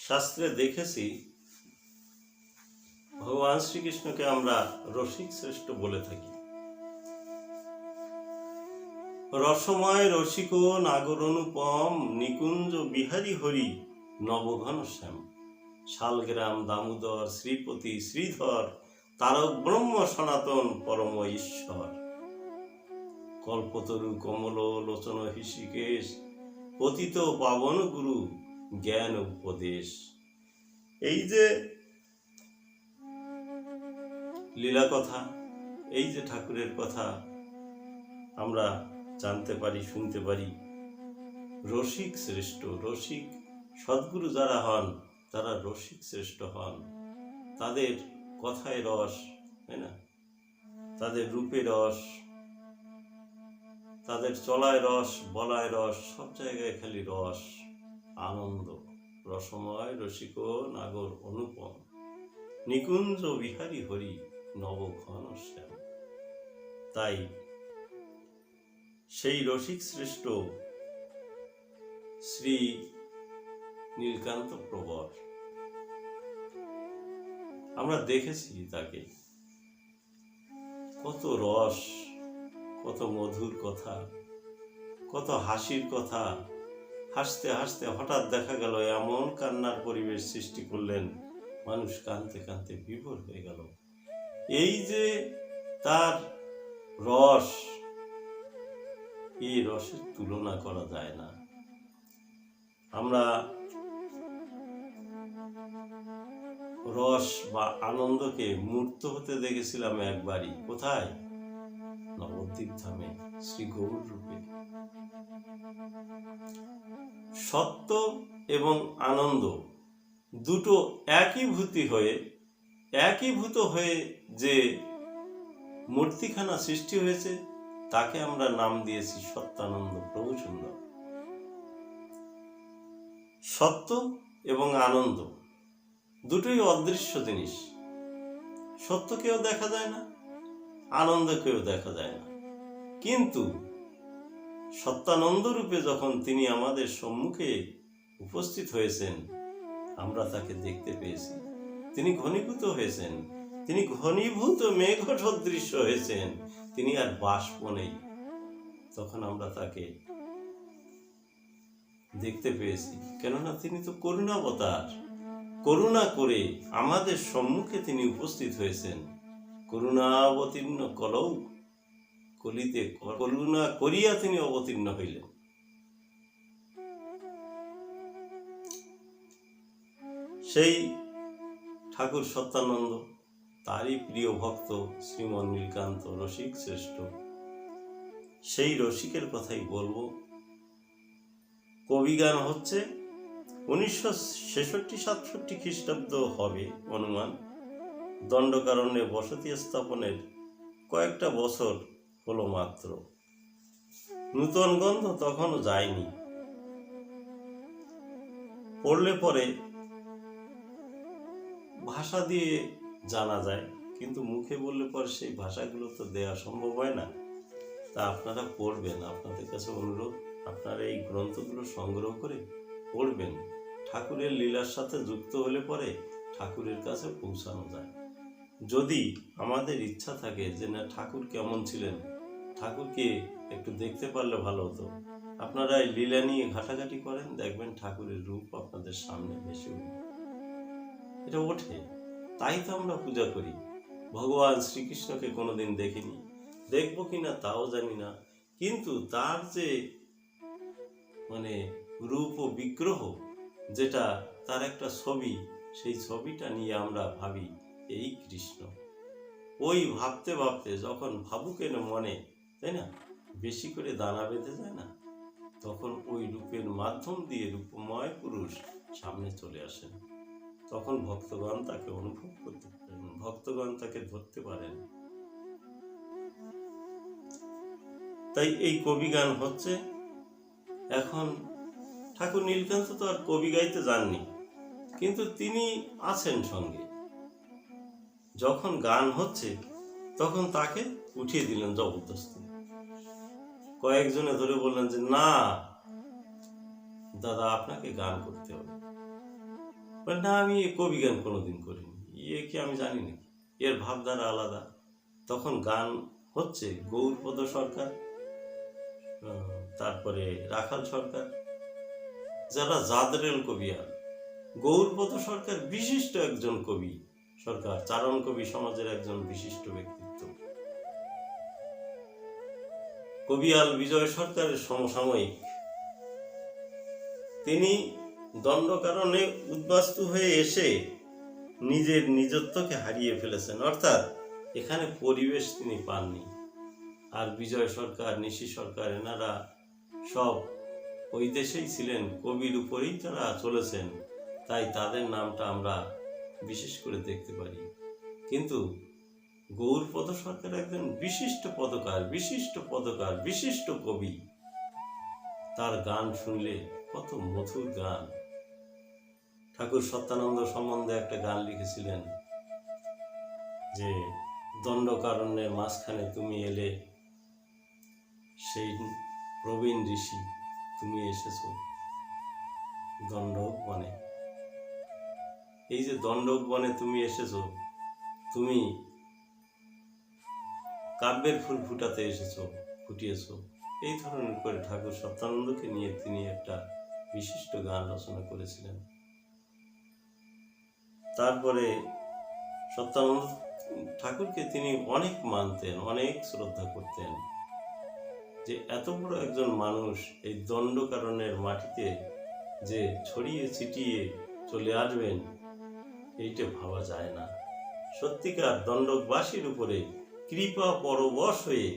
শাস্ত্রে দেখেছি ভগবান শ্রীকৃষ্ণকে আমরা রসিক শ্রেষ্ঠ বলে থাকি। রসময় রসিক নাগর অনুপম নিকুঞ্জ বিহারী হরি নবঘন শ্যাম শালগ্রাম দামোদর শ্রীপতি শ্রীধর তারক ব্রহ্ম সনাতন পরম ঈশ্বর কল্পতরু কমল লোচন হৃষিকেশ পতিত পাবন গুরু জ্ঞান উপদেশ। এই যে লীলা কথা, এই যে ঠাকুরের কথা আমরা জানতে পারি, শুনতে পারি, রসিক শ্রেষ্ঠ। রসিক সদ্গুরু যারা হন তারা রসিক শ্রেষ্ঠ হন। তাদের কথায় রস, তাই না? তাদের রূপে রস, তাদের চলায় রস, বলায় রস, সব জায়গায় খালি রস, আনন্দ। রসময় রসিক নাগর অনুপম নিকুঞ্জ বিহারী হরি নবঘন শ্যাম। তাই সেই রসিক শ্রেষ্ঠ শ্রী নীলকান্ত প্রবর আমরা দেখেছি তাকে, কত রস, কত মধুর কথা, কত হাসির কথা। হাসতে হাসতে হঠাৎ দেখা গেল এমন কান্নার পরিবেশ সৃষ্টি করলেন, মানুষ কাঁদতে কাঁদতে বিভোর হয়ে গেল। এই যে তার রস, এই রসের তুলনা করা যায় না। আমরা রস বা আনন্দকে মূর্ত হতে দেখেছিলাম একবারই। কোথায়? নবদ্বীপ ধামে শ্রী গৌর রূপে। সত্য এবং আনন্দ দুটো একীভূত হয়ে যে মূর্তিখানা সৃষ্টি হয়েছে তাকে আমরা নাম দিয়েছি সত্যানন্দ প্রভু সুন্দর। সত্য এবং আনন্দ দুটোই অদৃশ্য জিনিস। সত্যকেও দেখা যায় না, আনন্দকেও দেখা যায় না, কিন্তু সত্যানন্দ রূপে যখন তিনি আমাদের সম্মুখে উপস্থিত হয়েছেন, আমরা তাকে দেখতে পেয়েছি। তিনি ঘনীভূত হয়েছেন, তিনি ঘনীভূত মেঘ সদৃশ্য হয়েছেন, তিনি আর বাষ্প নেই। তখন আমরা তাকে দেখতে পেয়েছি, কেননা তিনি তো করুণাবতার। করুণা করে আমাদের সম্মুখে তিনি উপস্থিত হয়েছেন। করুণাবতীর্ণ কলৌ কলিতে করুণা করিয়া তিনি অবতীর্ণ হইলেন। সেই ঠাকুর সত্যানন্দ, তারই প্রিয় ভক্ত শ্রীমন নীলকান্ত রসিক শ্রেষ্ঠ। সেই রসিকের কথাই বলবো। কবিগান হচ্ছে 1966-67 খ্রিস্টাব্দ হবে অনুমান। দণ্ডকারণ্যে বসতি স্থাপনের কয়েকটা বছর হলো মাত্র। নূতন গন্ধ তখনও যায়নি। পড়লে পরে ভাষা দিয়ে জানা যায়, কিন্তু মুখে বললে পরে সেই ভাষাগুলো তো দেওয়া সম্ভব হয় না। তা আপনারা পড়বেন, আপনাদের কাছে অনুরোধ, আপনারা এই গ্রন্থগুলো সংগ্রহ করে পড়বেন। ঠাকুরের লীলার সাথে যুক্ত হলে পরে ঠাকুরের কাছে পৌঁছানো যায়। যদি আমাদের ইচ্ছা থাকে যে না, ঠাকুর কেমন ছিলেন, ঠাকুরকে একটু দেখতে পারলে ভালো হতো, আপনারা এই লীলা নিয়ে ঘাটাঘাটি করেন, দেখবেন ঠাকুরের রূপ আপনাদের সামনে ভেসে উঠবে। এটা ওঠে, তাই তো আমরা পূজা করি। ভগবান শ্রীকৃষ্ণকে কোনোদিন দেখিনি, দেখবো কিনা তাও জানি না, কিন্তু তার যে রূপ ও বিগ্রহ, যেটা তার একটা ছবি, সেই ছবিটা নিয়ে আমরা ভাবি এই কৃষ্ণ। ওই ভাবতে ভাবতে যখন ভাবুকের মনে, তাই না, বেশি করে দানা বেঁধে যায় না, তখন ওই রূপের মাধ্যম দিয়ে রূপময় পুরুষ সামনে চলে আসেন। তখন ভক্তগণ তাকে অনুভব করতে পারেন, ভক্তগণ তাকে ধরতে পারেন। তাই এই কবিগান হচ্ছে। এখন ঠাকুর নীলকান্ত তো আর কবি গাইতে যাননি, কিন্তু তিনি আছেন সঙ্গে। যখন গান হচ্ছে তখন তাকে উঠিয়ে দিলেন জবরদস্তি। কয়েকজনে ধরে বললেন যে না দাদা, আপনাকে গান করতে হবে। বলে, না আমি কবি গান কোনোদিন করিনি, কি আমি জানি না, এর ভাবধারা আলাদা। তখন গান হচ্ছে গৌরপদ সরকার, তারপরে রাখাল সরকার, যারা জাদরেল কবিয়াল। গৌরপদ সরকার বিশিষ্ট একজন কবি সরকার, চারণ কবি সমাজের একজন বিশিষ্ট ব্যক্তিত্ব। কবিয়াল বিজয় সরকারের সমসাময়িক। তিনি দণ্ডকারণে উদ্বাস্তু হয়ে এসে নিজের নিজত্বকে হারিয়ে ফেলেছেন, অর্থাৎ এখানে পরিবেশ তিনি পাননি। আর বিজয় সরকার, নিশি সরকার, এনারা সব ওই দেশেই ছিলেন, কবির উপরেই তারা চলেছেন, তাই তাদের নামটা আমরা বিশেষ করে দেখতে পারি। কিন্তু গৌরপদ সরকার একজন বিশিষ্ট পদকার, বিশিষ্ট কবি। তার গান শুনলে কত মধুর গান। ঠাকুর সত্যানন্দ সম্বন্ধে একটা গান লিখেছিলেন যে, দণ্ডকারণ্যের মাঝখানে তুমি এলে, সেই প্রবীণ ঋষি তুমি এসেছ দণ্ডক বনে। এই যে দণ্ডক বনে তুমি এসেছ, তুমি কাব্যের ফুল ফুটিয়েছ। এই ধরনের করে ঠাকুর সত্যানন্দকে নিয়ে তিনি একটা বিশিষ্ট গান রচনা করেছিলেন। তারপরে সত্যানন্দ ঠাকুরকে তিনি অনেক মানতেন, অনেক শ্রদ্ধা করতেন, যে এত বড় একজন মানুষ এই দণ্ডকারণ্যের মাটিতে যে ছড়িয়ে ছিটিয়ে চলে আসবেন, এইটা ভাবা যায় না। সত্যিকার দণ্ডকবাসীর উপরে কৃপা পরবশ হয়ে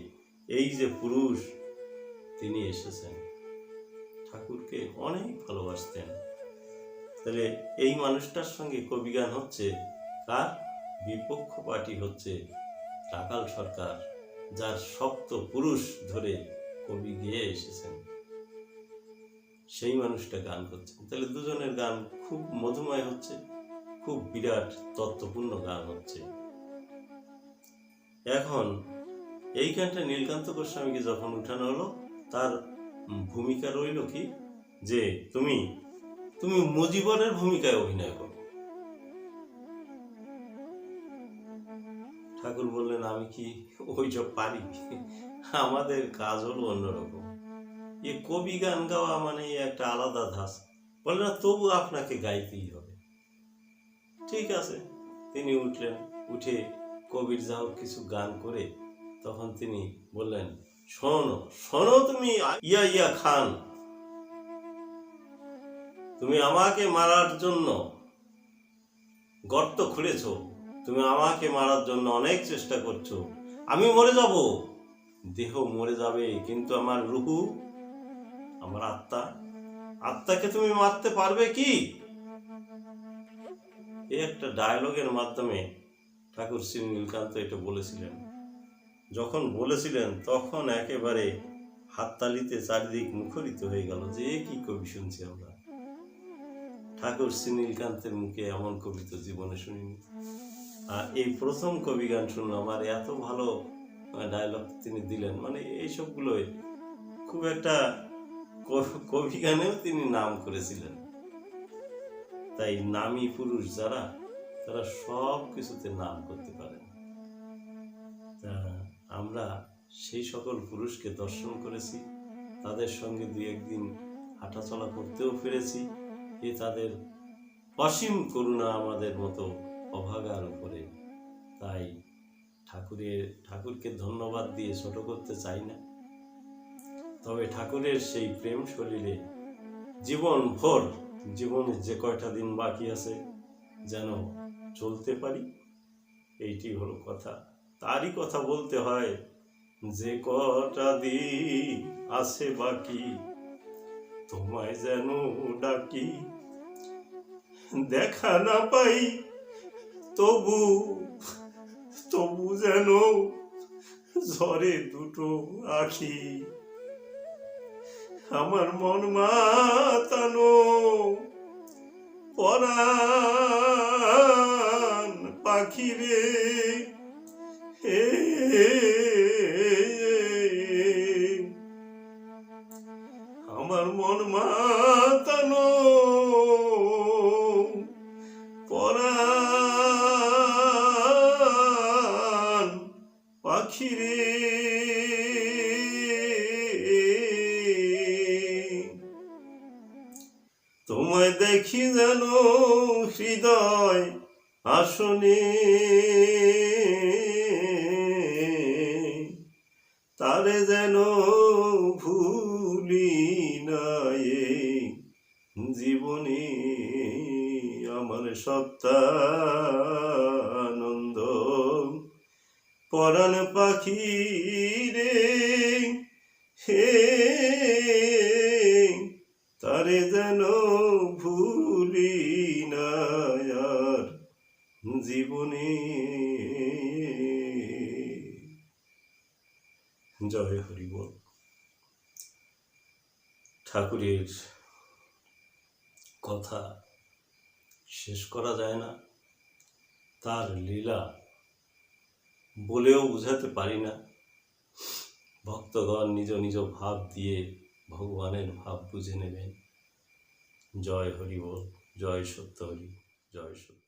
এই যে পুরুষ, তিনি এসেছেন, ঠাকুরকে অনেক ভালোবাসতেন। তাহলে এই মানুষটার সঙ্গে কবিগান হচ্ছে কার? বিপক্ষ পার্টি হচ্ছে রাখাল সরকার, যার সপ্ত পুরুষ ধরে কবি গেয়ে এসেছেন, সেই মানুষটা গান করছেন। তাহলে দুজনের গান খুব মধুময় হচ্ছে, খুব বিরাট তত্ত্বপূর্ণ গান হচ্ছে। এখন এই গানটা নীলকান্ত গোস্বামীকে যখন উঠানো হলো, তার ভূমিকা রইল কি, যে তুমি মুজিবরের ভূমিকায় অভিনয় করো। ঠাকুর বললেন, আমি কি ওইসব পারি? আমাদের কাজ হলো অন্যরকম। এ কবি গান গাওয়া মানে একটা আলাদা ধাঁচ। বলে, না তবু আপনাকে গাইতেই হবে। ঠিক আছে, তিনি উঠলেন, উঠে কবির যা হোক কিছু গান করে তখন তিনি বললেন, শোনো তুমি ইয়া খান, তুমি আমাকে মারার জন্য গর্ত খুঁড়েছ, তুমি আমাকে মারার জন্য অনেক চেষ্টা করছো। আমি মরে যাব, দেহ মরে যাবে, কিন্তু আমার রুহু, আমার আত্মাকে তুমি মারতে পারবে কি? এই একটা ডায়লগের মাধ্যমে ঠাকুর শ্রী নীলকান্ত এটা বলেছিলেন। যখন বলেছিলেন তখন একেবারে হাততালিতে চারিদিক মুখরিত হয়ে গেল, যে কি কবি শুনছি আমরা। ঠাকুর শ্রী নীলকান্তের মুখে এমন কবি তো জীবনে শুনিনি। আর এই প্রথম কবি গান শুনলাম, আর এত ভালো ডায়লগ তিনি দিলেন, মানে এইসবগুলোই খুব একটা কবি গানেও তিনি নাম করেছিলেন। তাই নামী পুরুষ যারা, তারা সব কিছুতে নাম করতে পারেন। তা আমরা সেই সকল পুরুষকে দর্শন করেছি, তাদের সঙ্গে দুই একদিন হাঁটাচলা করতেও পেরেছি। এ তাদের অসীম করুণা আমাদের মতো অভাগার উপরে। তাই ঠাকুরকে ধন্যবাদ দিয়ে ছোট করতে চাই না, তবে ঠাকুরের সেই প্রেম শরীরে জীবনের যে কয়টা দিন বাকি আছে যেন চলতে পারি, এইটি হলো কথা। তারই কথা বলতে হয়, যে কটা দিন আছে বাকি, তোমায় যেন ডাকি, দেখা না পাই তবু যেন ঝরে দুটো আখি, আমার মন মাতানো পরাণ পাখি রে, আমার মন মাতানো পাখি রে, তোমায় দেখি যেন হৃদয় আসনে, তারে যেন ভুলি না এই জীবনে। আমার সত্যানন্দ পরাণ পাখি রে, হে তারে যেন ভুলি না আর জীবনে। জয় হরি বল। ঠাকুরের কথা শেষ করা যায় না, তার লীলা বলেও বোঝাতে পারি না। ভক্তগণ নিজ নিজ ভাব দিয়ে ভগবানের ভাব বুঝে নেবেন। জয় হরি বল, জয় সত্য হরি, জয় সত্য।